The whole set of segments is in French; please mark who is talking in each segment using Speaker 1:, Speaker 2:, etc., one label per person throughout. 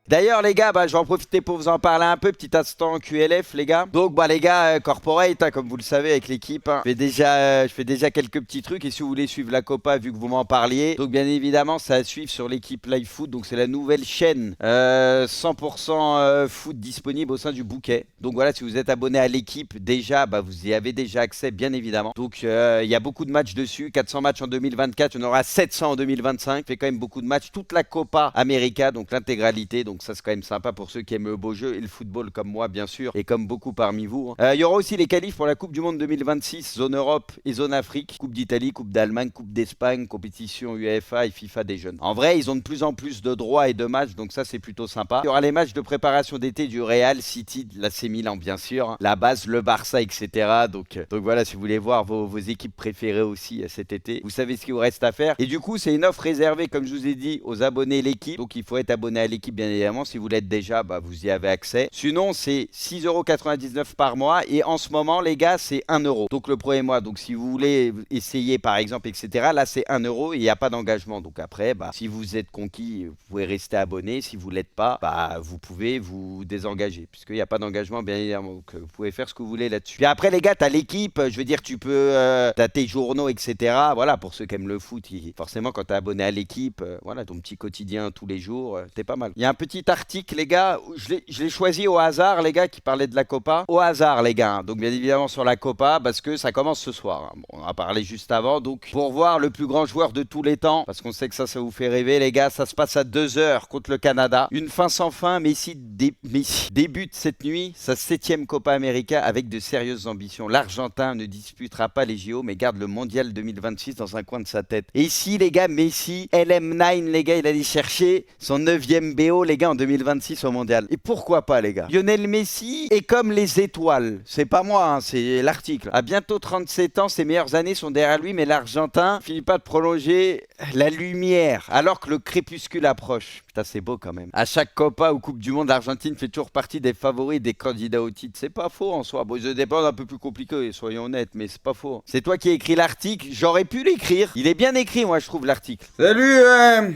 Speaker 1: D'ailleurs, les gars, je vais en profiter pour vous en parler un peu. Petit instant QLF, les gars. Donc, les gars, corporate, hein, comme vous le savez, avec l'équipe, hein, je fais déjà quelques petits trucs. Et si vous voulez suivre la Copa, vu que vous m'en parliez, donc bien évidemment, ça à suivre sur l'équipe Live Foot. Donc, c'est la nouvelle chaîne 100% foot disponible au sein du bouquet. Donc, voilà, si vous êtes abonné à l'équipe, déjà, vous y avez déjà accès, bien évidemment. Donc, il y a beaucoup de matchs dessus. 400 matchs en 2024, il y en aura 700 en 2025. Il fait quand même beaucoup de matchs. Toute la Copa América, donc l'intégralité. Donc, ça, c'est quand même sympa pour ceux qui aiment le beau jeu et le football comme moi, bien sûr, et comme beaucoup parmi vous. Il y aura aussi les qualifs pour la Coupe du Monde 2026, zone Europe et zone Afrique. Coupe d'Italie, Coupe d'Allemagne, Coupe d'Espagne, compétition UEFA et FIFA des jeunes. En vrai, ils ont de plus en plus de droits et de matchs, donc ça, c'est plutôt sympa. Il y aura les matchs de préparation d'été du Real, City, de l'AC Milan, bien sûr, hein, la base, le Barça, etc. Donc voilà, si vous voulez voir vos équipes préférées aussi cet été, vous savez ce qu'il vous reste à faire. Et du coup, c'est une offre réservée, comme je vous ai dit, aux abonnés l'équipe. Donc il faut être abonné à l'équipe, bien évidemment. Si vous l'êtes déjà, vous y avez accès. Sinon, c'est 6,99€ par mois. Et en ce moment, les gars, c'est 1€. Donc le premier mois. Donc si vous voulez essayer, par exemple, etc., là, c'est 1€ et il n'y a pas d'engagement. Donc après, si vous êtes conquis, vous pouvez rester abonné. Si vous ne l'êtes pas, vous pouvez vous désengager. Puisqu'il n'y a pas d'engagement, bien évidemment. Donc vous pouvez faire ce que vous voulez là-dessus. Puis après, les gars, tu as l'équipe. Je veux dire, tu peux... t'as tes journaux, etc. Voilà, pour ceux qui aiment le foot, forcément, quand tu es abonné à l'équipe, voilà, ton petit quotidien tous les jours, t'es pas mal. Il y a un petit article, les gars, je l'ai choisi au hasard, les gars, qui parlait de la Copa. Au hasard, les gars. Donc, bien évidemment, sur la Copa, parce que ça commence ce soir. Bon, on en a parlé juste avant. Donc, pour voir le plus grand joueur de tous les temps, parce qu'on sait que ça vous fait rêver, les gars, ça se passe à 2h contre le Canada. Une fin sans fin. Messi débute cette nuit sa 7e Copa América avec de sérieuses ambitions. L'Argentin ne disputera pas les JO, mais garde le Mondial 2026 dans un coin de sa tête. Et ici, les gars, Messi, LM9, les gars, il allait chercher son 9e BO, les gars, en 2026 au Mondial. Et pourquoi pas, les gars? Lionel Messi est comme les étoiles. C'est pas moi, hein, c'est l'article. À bientôt 37 ans, ses meilleures années sont derrière lui, mais l'Argentin finit pas de prolonger la lumière, alors que le crépuscule approche. Putain, c'est beau quand même. À chaque Copa ou Coupe du Monde, l'Argentine fait toujours partie des favoris des candidats au titre. C'est pas faux en soi. Bon, ils dépendent un peu plus compliqué, soyons honnêtes, mais c'est pas faux. C'est toi qui as écrit l'article. J'aurais pu l'écrire. Il est bien écrit, moi, je trouve, l'article. Salut,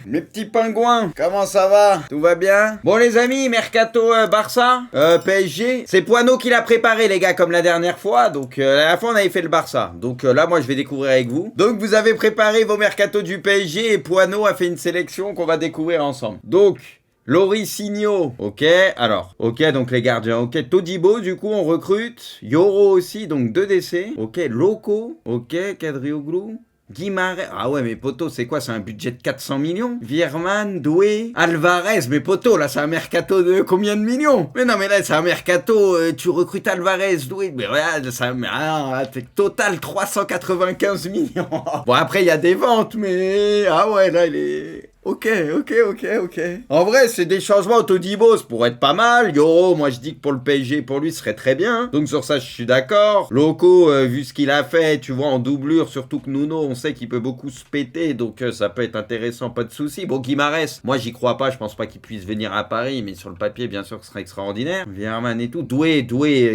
Speaker 1: mes petits pingouins. Comment ça va? Tout va bien? Bon, les amis, Mercato Barça, PSG. C'est Poineau qui l'a préparé, les gars, comme la dernière fois. Donc, la dernière fois, on avait fait le Barça. Donc, là, moi, je vais découvrir avec vous. Donc, vous avez préparé vos Mercato du PSG et Poineau a fait une sélection qu'on va découvrir ensemble. Donc, Loricinho, ok, alors, ok, donc les gardiens, ok, Todibo, du coup, on recrute, Yoro aussi, donc 2 décès, ok, Loco, ok, Kadrioglou, Guimarães, ah ouais, mais poto, c'est quoi? C'est un budget de 400 millions? Vierman, Doué, Alvarez, mais poto, là, c'est un mercato de combien de millions? Mais non, mais là, c'est un mercato, tu recrutes Alvarez, Doué, mais regarde, ça, total 395 millions. Bon, après, il y a des ventes, mais, ah ouais, là, il est... Ok. En vrai, c'est des changements. Todibo, ça pourrait être pas mal. Yoro, moi je dis que pour le PSG, pour lui, ce serait très bien. Donc sur ça, je suis d'accord. Loco, vu ce qu'il a fait, tu vois, en doublure, surtout que Nuno, on sait qu'il peut beaucoup se péter. Donc ça peut être intéressant, pas de souci. Bon, Guimarães, moi j'y crois pas. Je pense pas qu'il puisse venir à Paris. Mais sur le papier, bien sûr, ce serait extraordinaire. Vierman et tout. Doué,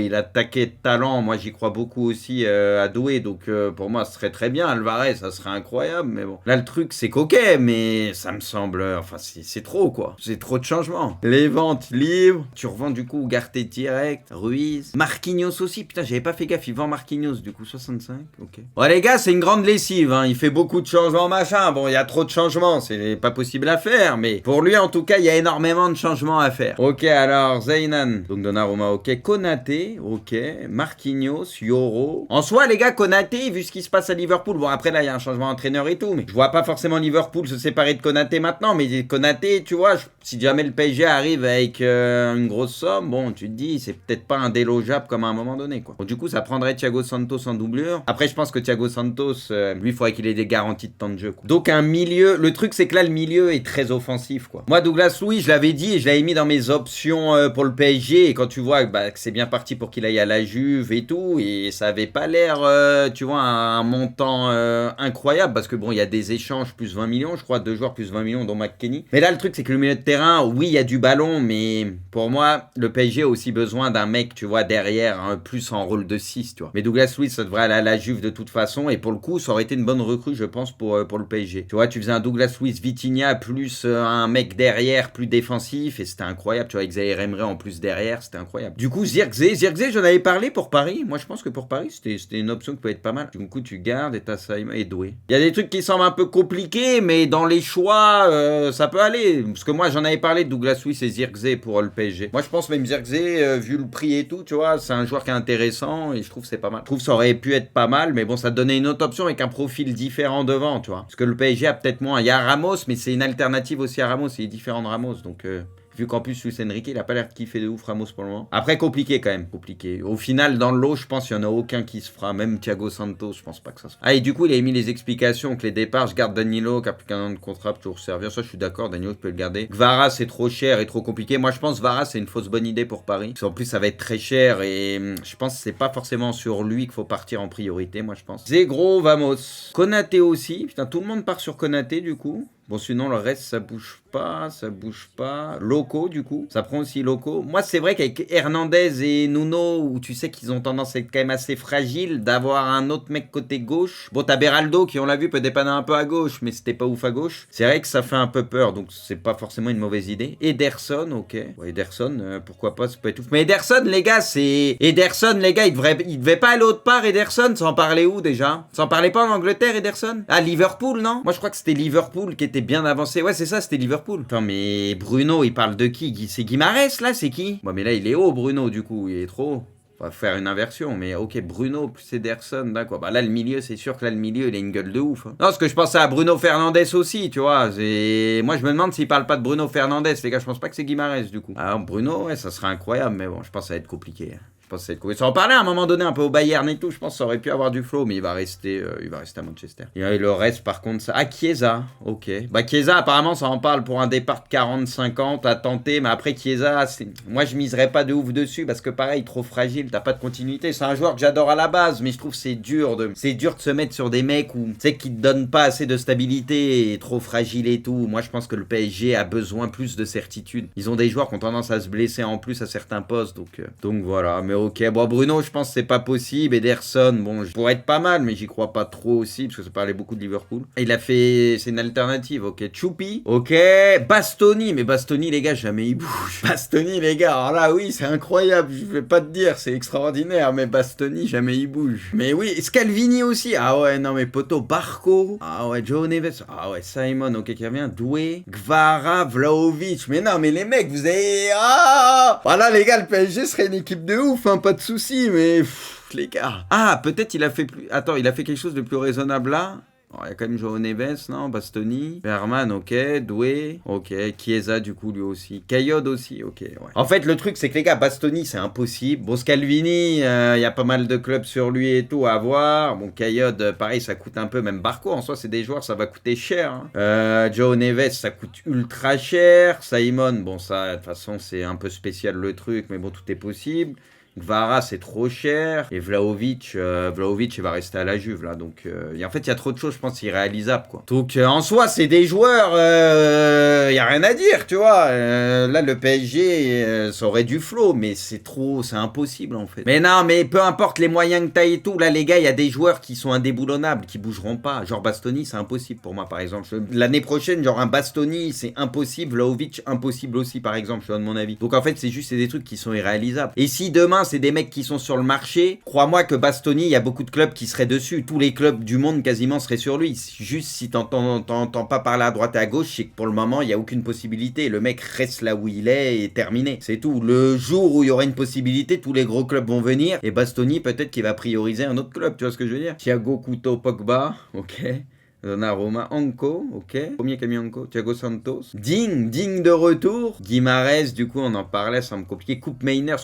Speaker 1: il a taqué de talent. Moi j'y crois beaucoup aussi à Doué. Donc pour moi, ce serait très bien. Alvarez, ça serait incroyable. Mais bon. Là, le truc, c'est coquet. Mais ça me semble... Enfin, c'est trop, quoi. C'est trop de changements. Les ventes libres. Tu revends, du coup, Ugarte direct. Ruiz. Marquinhos aussi. Putain, j'avais pas fait gaffe. Il vend Marquinhos, du coup, 65. Ok. Ouais, les gars, c'est une grande lessive, hein. Il fait beaucoup de changements, machin. Bon, il y a trop de changements. C'est pas possible à faire. Mais pour lui, en tout cas, il y a énormément de changements à faire. Ok, alors, Zeynan. Donc, Donnarumma, ok. Konaté, ok. Marquinhos, Yoro. En soi, les gars, Konaté, vu ce qui se passe à Liverpool. Bon, après, là, il y a un changement d'entraîneur et tout. Mais je vois pas forcément Liverpool se séparer de Konaté maintenant, mais Konaté, tu vois, si jamais le PSG arrive avec une grosse somme, bon, tu te dis, c'est peut-être pas indélogeable comme à un moment donné, quoi. Bon, du coup, ça prendrait Thiago Santos en doublure. Après, je pense que Thiago Santos, lui, il faudrait qu'il ait des garanties de temps de jeu, quoi. Donc, un milieu, le truc, c'est que là, le milieu est très offensif, quoi. Moi, Douglas Louis, je l'avais dit et je l'avais mis dans mes options pour le PSG, et quand tu vois que c'est bien parti pour qu'il aille à la Juve et tout, et ça avait pas l'air, tu vois, un montant incroyable, parce que bon, il y a des échanges plus 20 millions, je crois, 2 joueurs plus 20 20 millions, dont McKennie. Mais là, le truc, c'est que le milieu de terrain, oui, il y a du ballon, mais pour moi, le PSG a aussi besoin d'un mec, tu vois, derrière, plus en rôle de 6, tu vois. Mais Douglas Luiz, ça devrait aller à la Juve de toute façon, et pour le coup, ça aurait été une bonne recrue, je pense, pour le PSG. Tu vois, tu faisais un Douglas Luiz, Vitinha, plus un mec derrière, plus défensif, et c'était incroyable, tu vois, avec Zaïre Emery en plus derrière, c'était incroyable. Du coup, Zirkzee, j'en avais parlé pour Paris. Moi, je pense que pour Paris, c'était une option qui peut être pas mal. Du coup, tu gardes et t'as Saïma et Doué. Il y a des trucs qui semblent un peu compliqués, mais dans les choix, ça peut aller. Parce que moi, j'en avais parlé de Douglas Luiz et Zirkzee pour le PSG. Moi, je pense même Zirkzee, vu le prix et tout, tu vois, c'est un joueur qui est intéressant et je trouve que c'est pas mal. Je trouve que ça aurait pu être pas mal, mais bon, ça donnait une autre option avec un profil différent devant, tu vois. Parce que le PSG a peut-être moins. Il y a Ramos, mais c'est une alternative aussi à Ramos. Il est différent de Ramos, donc... Vu qu'en plus, Luis Enrique, il a pas l'air de kiffer de ouf Ramos pour le moment. Après, compliqué quand même, compliqué. Au final, dans le lot, je pense qu'il n'y en a aucun qui se fera. Même Thiago Santos, je pense pas que ça se fera. Ah, et du coup, il a mis les explications que les départs, je garde Danilo, qui a plus qu'un an de contrat pour toujours servir. Ça, je suis d'accord, Danilo, je peux le garder. Kvara, c'est trop cher et trop compliqué. Moi, je pense Kvara, c'est une fausse bonne idée pour Paris. Parce qu'en plus, ça va être très cher et je pense que c'est pas forcément sur lui qu'il faut partir en priorité, moi, je pense. Zegro, vamos. Konaté aussi. Putain, tout le monde part sur Konaté, du coup. Bon, sinon, le reste, ça bouge pas, ça bouge pas. Loco, du coup, ça prend aussi Loco. Moi, c'est vrai qu'avec Hernandez et Nuno, où tu sais qu'ils ont tendance à être quand même assez fragiles, d'avoir un autre mec côté gauche. Bon, t'as Beraldo, qui, on l'a vu, peut dépanner un peu à gauche, mais c'était pas ouf à gauche. C'est vrai que ça fait un peu peur, donc c'est pas forcément une mauvaise idée. Ederson, ok. Ouais, Ederson, pourquoi pas, ça peut être ouf. Mais Ederson, les gars, Ederson, les gars, il devait pas aller autre part, Ederson, sans parler où, déjà? Sans parler pas en Angleterre, Ederson? Ah, Liverpool, non? Moi, je crois que c'était Liverpool qui était bien avancé. Ouais, c'est ça, c'était Liverpool. Attends, mais Bruno, il parle de qui? C'est Guimarães, là? C'est qui? Bon, mais là, il est haut, Bruno, du coup. Il est trop haut. On va faire une inversion, mais ok, Bruno plus Ederson, d'accord. Bah là, le milieu, c'est sûr que là, le milieu, il a une gueule de ouf. Hein. Non, parce que je pensais à Bruno Fernandes aussi, tu vois. Moi, je me demande s'il parle pas de Bruno Fernandes, les gars. Je pense pas que c'est Guimarães, du coup. Alors, Bruno, ouais, ça serait incroyable, mais bon, je pense que ça va être compliqué. Je pense que ça va être compliqué. Ça en parlait à un moment donné un peu au Bayern et tout. Je pense que ça aurait pu avoir du flow, mais il va rester à Manchester. Et le reste, par contre, ça. Ah, Chiesa, ok. Bah, Chiesa, apparemment, ça en parle pour un départ de 40-50 à tenter, mais après, Chiesa, moi, je miserais pas de ouf dessus parce que pareil, trop fragile, t'as pas de continuité. C'est un joueur que j'adore à la base, mais je trouve que c'est dur de se mettre sur des mecs où, tu sais, qui te donnent pas assez de stabilité et trop fragile et tout. Moi, je pense que le PSG a besoin plus de certitude. Ils ont des joueurs qui ont tendance à se blesser en plus à certains postes, donc voilà. Mais ok, bon, Bruno, je pense que c'est pas possible. Ederson, bon, je pourrais être pas mal, mais j'y crois pas trop aussi, parce que ça parlait beaucoup de Liverpool. Il a fait, c'est une alternative, ok. Choupi, ok. Bastoni, mais Bastoni, les gars, jamais il bouge. Bastoni, les gars, alors là, oui, c'est incroyable, je vais pas te dire, c'est extraordinaire, mais Bastoni, jamais il bouge. Mais oui, Scalvini aussi, ah ouais, non, mais poto, Barco, ah ouais, Joe Neves, ah ouais, Simon, ok, qui revient, Doué, Kvara, Vlahovic, mais non, mais les mecs, vous avez, ah, voilà, les gars, le PSG serait une équipe de ouf. Pas de soucis, mais les gars. Ah, peut-être il a fait plus. Attends, il a fait quelque chose de plus raisonnable là. Il y a quand même Joao Neves, non? Bastoni. Berman, ok. Doué, ok. Chiesa, du coup, lui aussi. Kayode aussi, ok. Ouais. En fait, le truc, c'est que les gars, Bastoni, c'est impossible. Bon, Scalvini, il y a pas mal de clubs sur lui et tout à voir. Bon, Kayode, pareil, ça coûte un peu. Même Barco, en soi, c'est des joueurs, ça va coûter cher. Hein. Joao Neves, ça coûte ultra cher. Simon, bon, ça, de toute façon, c'est un peu spécial le truc, mais bon, tout est possible. Kvara, c'est trop cher. Et Vlahovic, il va rester à la Juve, là. Donc, en fait, il y a trop de choses, je pense, irréalisables, quoi. Donc, en soi, c'est des joueurs, il n'y a rien à dire, tu vois. Là, le PSG, ça aurait du flow, mais c'est impossible, en fait. Mais non, mais peu importe les moyens que t'as et tout, là, les gars, il y a des joueurs qui sont indéboulonnables, qui bougeront pas. Genre Bastoni, c'est impossible pour moi, par exemple. L'année prochaine, genre un Bastoni, c'est impossible. Vlahovic, impossible aussi, par exemple, je donne mon avis. Donc, en fait, c'est des trucs qui sont irréalisables. Et si demain, c'est des mecs qui sont sur le marché, crois-moi que Bastoni, il y a beaucoup de clubs qui seraient dessus. Tous les clubs du monde quasiment seraient sur lui. Juste si t'entends pas parler à droite et à gauche, c'est que pour le moment, il n'y a aucune possibilité. Le mec reste là où il est et terminé. C'est tout. Le jour où il y aura une possibilité, tous les gros clubs vont venir et Bastoni, peut-être qu'il va prioriser un autre club. Tu vois ce que je veux dire? Thiago Couto, Pogba, ok. Donnarumma, Anko, ok. Premier qui a mis Anko, Thiago Santos. Digne de retour. Guimarães, du coup, on en parlait, ça me compliquait. Coupe Mainers,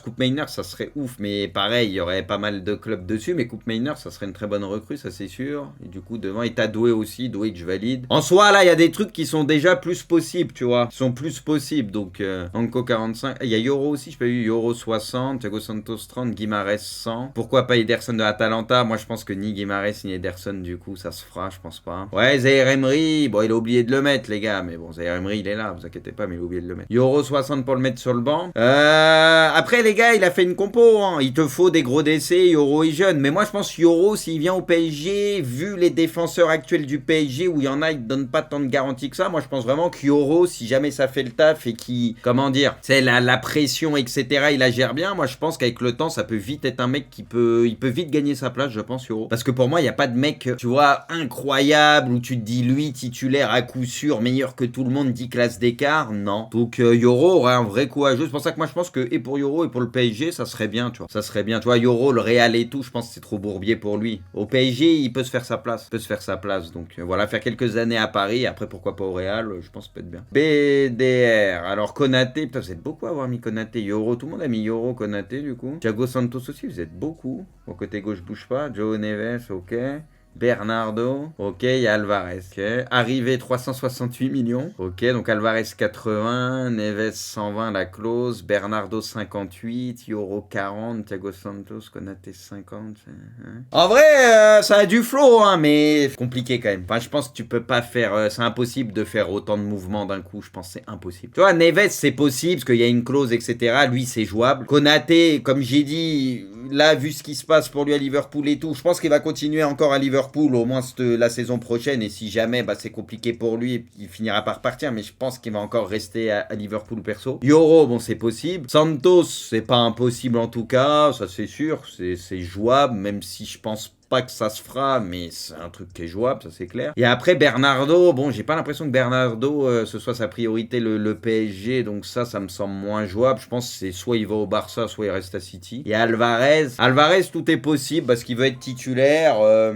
Speaker 1: ça serait ouf, mais pareil, il y aurait pas mal de clubs dessus, mais Coupe Mainers, ça serait une très bonne recrue, ça c'est sûr. Et du coup, devant, et t'as Doué aussi, Doué, je valide. En soi, là, il y a des trucs qui sont déjà plus possibles, tu vois. Ils sont plus possibles, donc Anko 45. Il y a Yoro aussi, je peux eu Yoro 60, Thiago Santos 30, Guimarães 100. Pourquoi pas Ederson de Atalanta? Moi, je pense que ni Guimarães ni Ederson, du coup, ça se fera, je pense pas. Ouais, Zaire Emery, bon, il a oublié de le mettre, les gars. Mais bon, Zaire Emery, il est là, vous inquiétez pas, mais il a oublié de le mettre. Euro 60 pour le mettre sur le banc. Après, les gars, il a fait une compo. Hein. Il te faut des gros décès. Yoro est jeune. Mais moi, je pense Yoro, s'il vient au PSG, vu les défenseurs actuels du PSG, où il y en a, ils ne donnent pas tant de garanties que ça. Moi, je pense vraiment que Yoro, si jamais ça fait le taf et qui, comment dire, c'est la pression, etc., il la gère bien. Moi, je pense qu'avec le temps, ça peut vite être un mec il peut vite gagner sa place, je pense, Yoro. Parce que pour moi, il n'y a pas de mec, tu vois, incroyable, où tu te dis, lui, titulaire à coup sûr, meilleur que tout le monde, 10 classes d'écart. Non. Donc, Yoro aurait un vrai coup à jouer. C'est pour ça que moi, je pense que, et pour Yoro et pour le PSG, ça serait bien, tu vois. Ça serait bien. Tu vois, Yoro, le Real et tout, je pense que c'est trop bourbier pour lui. Au PSG, il peut se faire sa place. Donc, voilà, faire quelques années à Paris. Après, pourquoi pas au Real, je pense que ça peut être bien. BDR. Alors, Konaté, putain, vous êtes beaucoup à avoir mis Konaté. Yoro, tout le monde a mis Yoro, Konaté, du coup. Thiago Santos aussi, vous êtes beaucoup. Au côté gauche, bouge pas. Joe Neves, ok. Bernardo, ok, il y a Alvarez, ok. Arrivé 368 millions, ok, donc Alvarez 80, Neves 120 la clause, Bernardo 58, Yoro 40, Thiago Santos, Konaté 50. Hein. En vrai, ça a du flow, hein, mais compliqué quand même. Enfin, je pense que tu peux pas faire, c'est impossible de faire autant de mouvements d'un coup, je pense que c'est impossible. Tu vois, Neves c'est possible, parce qu'il y a une clause, etc. Lui c'est jouable. Konaté, comme j'ai dit, là, vu ce qui se passe pour lui à Liverpool et tout, je pense qu'il va continuer encore à Liverpool au moins la saison prochaine. Et si jamais c'est compliqué pour lui, il finira par partir. Mais je pense qu'il va encore rester à Liverpool perso. Yoro, bon, c'est possible. Santos, c'est pas impossible en tout cas. Ça, c'est sûr. C'est jouable, même si je pense pas que ça se fera, mais c'est un truc qui est jouable, ça c'est clair. Et après Bernardo, bon, j'ai pas l'impression que Bernardo ce soit sa priorité le PSG, donc ça me semble moins jouable. Je pense que c'est soit il va au Barça, soit il reste à City. Et Alvarez, tout est possible parce qu'il veut être titulaire.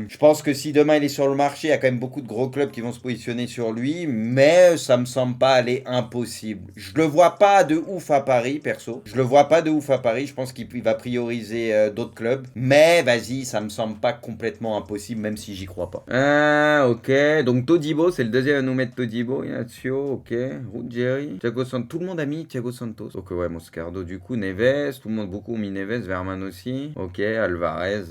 Speaker 1: Je pense que si demain il est sur le marché, il y a quand même beaucoup de gros clubs qui vont se positionner sur lui, mais ça me semble pas aller impossible. Je le vois pas de ouf à Paris, perso. Je pense qu'il va prioriser d'autres clubs, mais vas-y, ça me semble pas complètement impossible, même si j'y crois pas. Ok. Donc Todibo, c'est le deuxième à nous mettre Todibo. Inacio, ok. Ruggeri. Thiago Santos. Tout le monde a mis Thiago Santos. Ok, ouais, Moscardo, du coup. Neves. Tout le monde, beaucoup ont mis Neves. Verman aussi. Ok, Alvarez.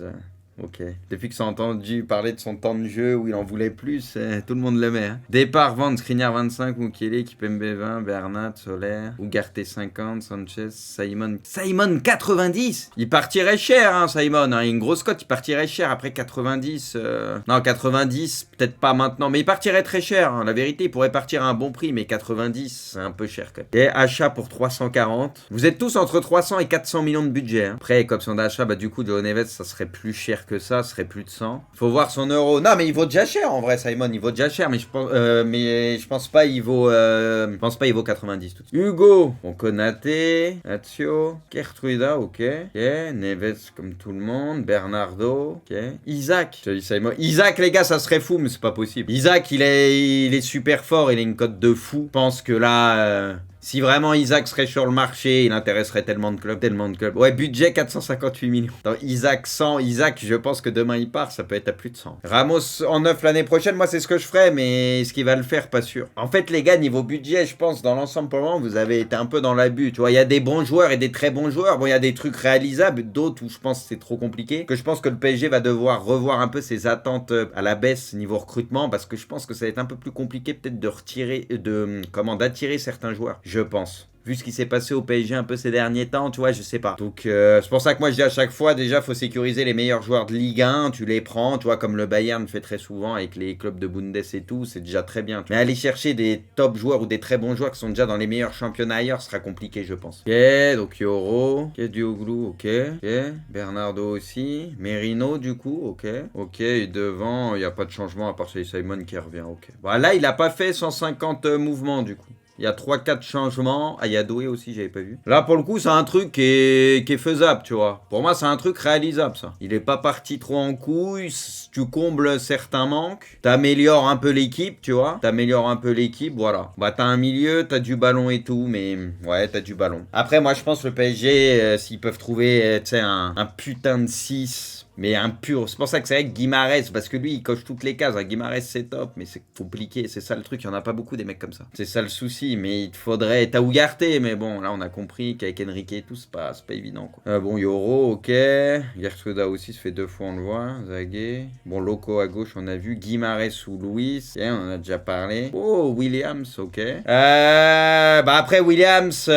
Speaker 1: Ok. Depuis que ça a entendu parler de son temps de jeu où il en voulait plus, tout le monde le met. Hein. Départ, vente, Skriniar 25, Mukele, Kipembe 20, Bernat, Soler, Ugarte 50, Sanchez, Simon. Simon 90. Il partirait cher, hein, Simon. Hein. Une grosse cote, il partirait cher après 90. Non, 90, peut-être pas maintenant, mais il partirait très cher. Hein. La vérité, il pourrait partir à un bon prix, mais 90, c'est un peu cher quand même. Et achat pour 340. Vous êtes tous entre 300 et 400 millions de budget. Hein. Après, comme option d'achat, du coup, Joe Neves, ça serait plus cher que ça, serait plus de 100. Faut voir son euro. Non, mais il vaut déjà cher en vrai, Simon. Il vaut déjà cher, mais je pense pas il vaut 90 tout de suite. Hugo, bon, Konaté, Lazio, Kertruida, ok. Neves comme tout le monde, Bernardo, ok. Isaac, je te dis Simon. Isaac, les gars, ça serait fou, mais c'est pas possible. Isaac, il est super fort, il a une cote de fou. Je pense que là. Si vraiment Isaac serait sur le marché, il intéresserait tellement de clubs. Ouais, budget 458 millions. Dans Isaac 100, Isaac, je pense que demain il part, ça peut être à plus de 100. Ramos en 9 l'année prochaine, moi c'est ce que je ferais, mais est-ce qu'il va le faire, pas sûr. En fait, les gars, niveau budget, je pense, dans l'ensemble pour le moment, vous avez été un peu dans l'abus. Tu vois, il y a des bons joueurs et des très bons joueurs. Bon, il y a des trucs réalisables, d'autres où je pense que c'est trop compliqué. Que je pense que le PSG va devoir revoir un peu ses attentes à la baisse niveau recrutement, parce que je pense que ça va être un peu plus compliqué peut-être d'attirer certains joueurs. Je pense. Vu ce qui s'est passé au PSG un peu ces derniers temps, tu vois, je sais pas. Donc, c'est pour ça que moi, je dis à chaque fois, déjà, faut sécuriser les meilleurs joueurs de Ligue 1. Tu les prends, tu vois, comme le Bayern fait très souvent avec les clubs de Bundes et tout. C'est déjà très bien. Mais aller chercher des top joueurs ou des très bons joueurs qui sont déjà dans les meilleurs championnats ailleurs sera compliqué, je pense. Ok, donc Yoro. Ok, Dioglou, ok. Bernardo aussi. Merino, du coup, ok. Ok, et devant, il n'y a pas de changement à part celui Simon qui revient, ok. Bon, là, il a pas fait 150 mouvements, du coup. Il y a 3-4 changements. Ah, il y a Doué aussi, j'avais pas vu. Là, pour le coup, c'est un truc qui est faisable, tu vois. Pour moi, c'est un truc réalisable, ça. Il est pas parti trop en couille. Tu combles certains manques. T'améliores un peu l'équipe, tu vois. Voilà. T'as un milieu, t'as du ballon et tout, mais ouais, t'as du ballon. Après, moi, je pense le PSG, s'ils peuvent trouver, tu sais, un putain de 6... Mais un pur, c'est pour ça que c'est vrai que Guimarães, parce que lui il coche toutes les cases, hein. Guimarães c'est top, mais c'est compliqué, c'est ça le truc, il n'y en a pas beaucoup des mecs comme ça. C'est ça le souci, mais il te faudrait, t'as Ugarte, mais bon, là on a compris qu'avec Enrique et tout, c'est pas évident quoi. Bon, Yoro, ok, Gertruda aussi, ça fait 2 fois on le voit, Zagué, Bon, Loco à gauche, on a vu. Guimarães ou Luis. On en a déjà parlé. Oh, Williams, ok. Bah après, Williams...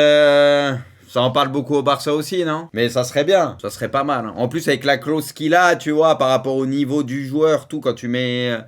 Speaker 1: Ça en parle beaucoup au Barça aussi, non? Mais ça serait bien, ça serait pas mal. Hein. En plus, avec la clause qu'il a, tu vois, par rapport au niveau du joueur, tout, quand tu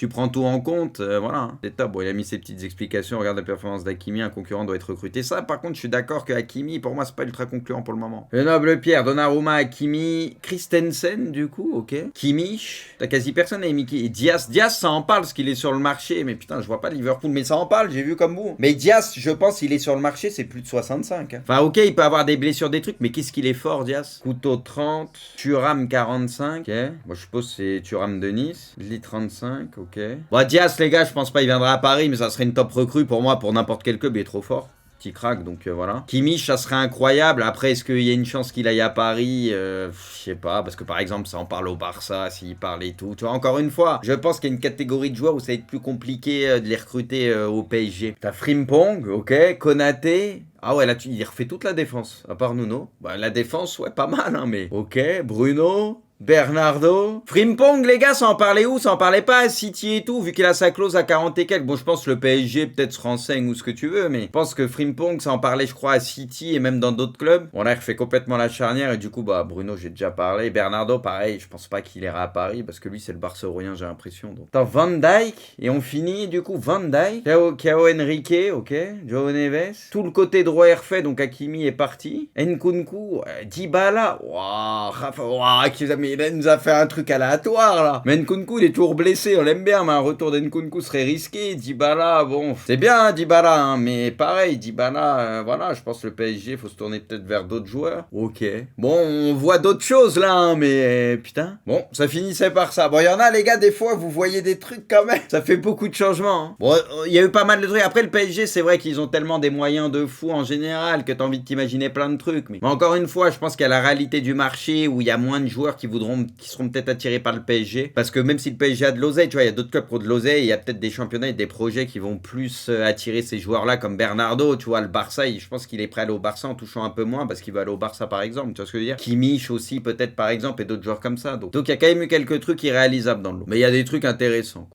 Speaker 1: prends tout en compte, voilà. Hein. C'est top. Bon, il a mis ses petites explications. Regarde la performance d'Hakimi, un concurrent doit être recruté. Ça, par contre, je suis d'accord que Hakimi, pour moi, c'est pas ultra concluant pour le moment. Le noble Pierre, Donnarumma, Hakimi, Christensen, du coup, ok. Kimmich, t'as quasi personne avec Mickey. Et Diaz, ça en parle, parce qu'il est sur le marché. Mais putain, je vois pas Liverpool, mais ça en parle, j'ai vu comme vous. Mais Diaz, je pense, il est sur le marché, c'est plus de 65. Hein. Enfin, ok, il peut avoir des blessures, des trucs, mais qu'est-ce qu'il est fort, Diaz. Couteau 30, Thuram 45, ok. Moi, je suppose que c'est Thuram de Nice. Lee 35, ok. Bon, Diaz, les gars, je pense pas il viendra à Paris, mais ça serait une top recrue pour moi, pour n'importe quel club, il est trop fort. Petit crack, donc voilà. Kimmich, ça serait incroyable. Après, est-ce qu'il y a une chance qu'il aille à Paris? Je sais pas, parce que par exemple, ça en parle au Barça, s'il parle et tout. Tu vois, encore une fois, je pense qu'il y a une catégorie de joueurs où ça va être plus compliqué de les recruter au PSG. T'as Frimpong, ok. Konaté. Ah ouais, là, il refait toute la défense, à part Nuno. Bah, la défense, ouais, pas mal, hein, mais... Ok, Bruno... Bernardo. Frimpong, les gars, ça en parlait où? Ça en parlait pas à City et tout, vu qu'il a sa clause à 40 et quelques. Bon, je pense que le PSG peut-être se renseigne ou ce que tu veux, mais je pense que Frimpong, ça en parlait, je crois, à City et même dans d'autres clubs. Bon, là, il refait complètement la charnière et du coup, bah, Bruno, j'ai déjà parlé. Bernardo, pareil, je pense pas qu'il ira à Paris parce que lui, c'est le barcelonien, j'ai l'impression. Donc. Attends, Van Dijk, et on finit, du coup, Van Dijk, Cao Henrique, ok, Joao Neves. Tout le côté droit est refait, donc Hakimi est parti. Nkunku, Dybala, waouh, Rafa, waouh, il nous a fait un truc aléatoire là. Mais Nkunku il est toujours blessé, on l'aime bien, mais un retour d'Nkunku serait risqué. Dybala, bon, c'est bien hein, Dybala, hein, mais pareil, Dybala, voilà, je pense que le PSG, faut se tourner peut-être vers d'autres joueurs. Ok. Bon, on voit d'autres choses là, hein, mais putain. Bon, ça finissait par ça. Bon, il y en a les gars, des fois, vous voyez des trucs quand même. Ça fait beaucoup de changements. Hein. Bon, il y a eu pas mal de trucs. Après, le PSG, c'est vrai qu'ils ont tellement des moyens de fou en général que t'as envie de t'imaginer plein de trucs. Mais encore une fois, je pense qu'il y a la réalité du marché où il y a moins de joueurs qui seront peut-être attirés par le PSG. Parce que même si le PSG a de l'oseille, tu vois, il y a d'autres clubs qui ont de l'oseille, il y a peut-être des championnats et des projets qui vont plus attirer ces joueurs-là, comme Bernardo, tu vois, le Barça, je pense qu'il est prêt à aller au Barça en touchant un peu moins, parce qu'il va aller au Barça par exemple, tu vois ce que je veux dire. Kimmich aussi, peut-être par exemple, et d'autres joueurs comme ça. Donc il y a quand même eu quelques trucs irréalisables dans le lot. Mais il y a des trucs intéressants.